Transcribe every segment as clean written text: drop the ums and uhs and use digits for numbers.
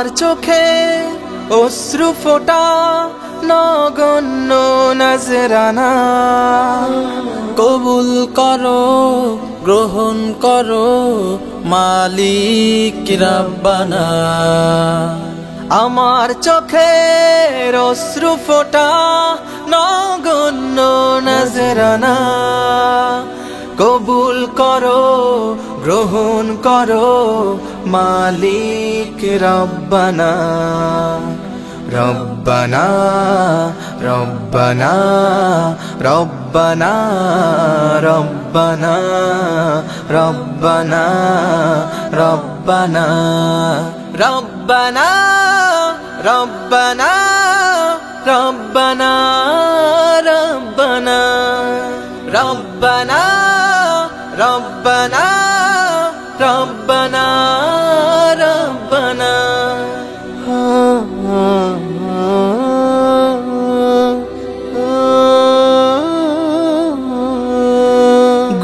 আমার চোখে অশ্রু ফোটা নগণ্য নজরানা, কবুল করো গ্রহণ করো মালিক রব্বানা। আমার চোখের অশ্রু ফোটা নগণ্য নজরানা, কবুল করো গ্রহণ করো মালিক রব্বানা। রব্বানা রব্বানা রব্বানা রব্বানা রব্বানা রব্বানা রব্বানা রব্বানা রব্বানা রব্বানা রব্বানা রব্বানা রব্বানা রব্বানা।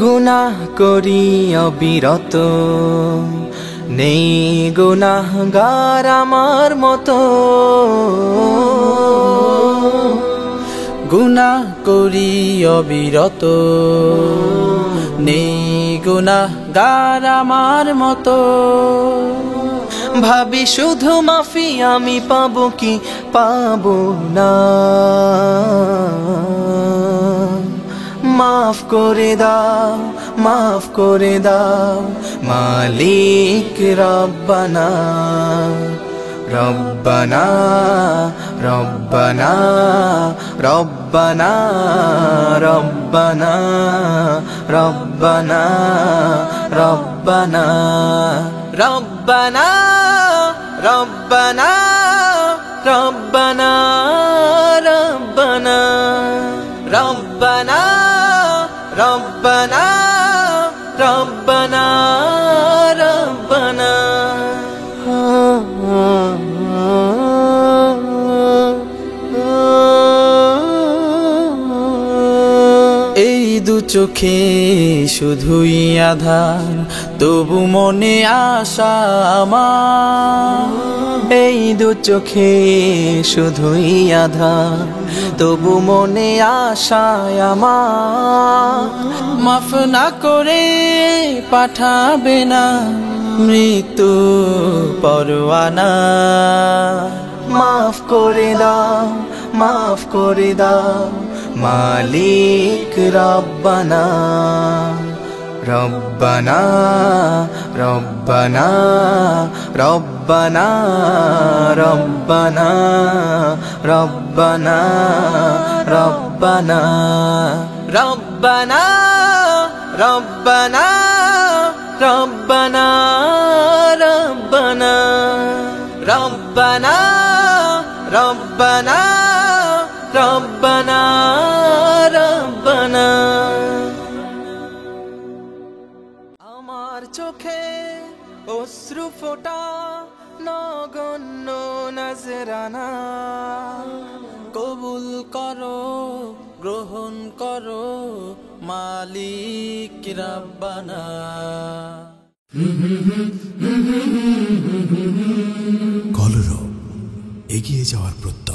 গুনাহ করি অবিরত, নেই গুনাহগার আমার মতো। গুনাহ করি অবিরত, নেই গুনাহগার আমার মতো। ভাবি শুধু মাফি আমি পাবো কি পাবো না, মাফ করে দাও মাফ করে দাও মালিক রব্বানা। রব্বানা রব্বানা রব্বানা রব্বানা রব্বানা রব্বানা রব্বানা রব্বানা রব্বানা রব্বানা রব্বানা রব্বানা রব্বানা রব্বানা। এই দু চোখে শুধুই আধার, তবু মনে আশা আমার। এই দু চোখে শুধুই আধার, তবু মনে আশায় আমার। মাফ না করে পাঠাবে না মৃত্যু পরোয়ানা। মাফ করে দাও মাফ করে দাও মালিক রব্বানা। রব্বানা রব্বানা রব্বানা রব্বানা রব্বানা রব্বানা রব্বানা রব্বানা রব্বানা রব্বানা রব্বানা রব্বানা রব্বানা রব্বানা। আমার চোখে অশ্রু ফোটা নগণ্য নজরানা, কবুল করো গ্রহণ করো মালিক রব্বানা। কলরব, এগিয়ে যাওয়ার প্রত্যয়।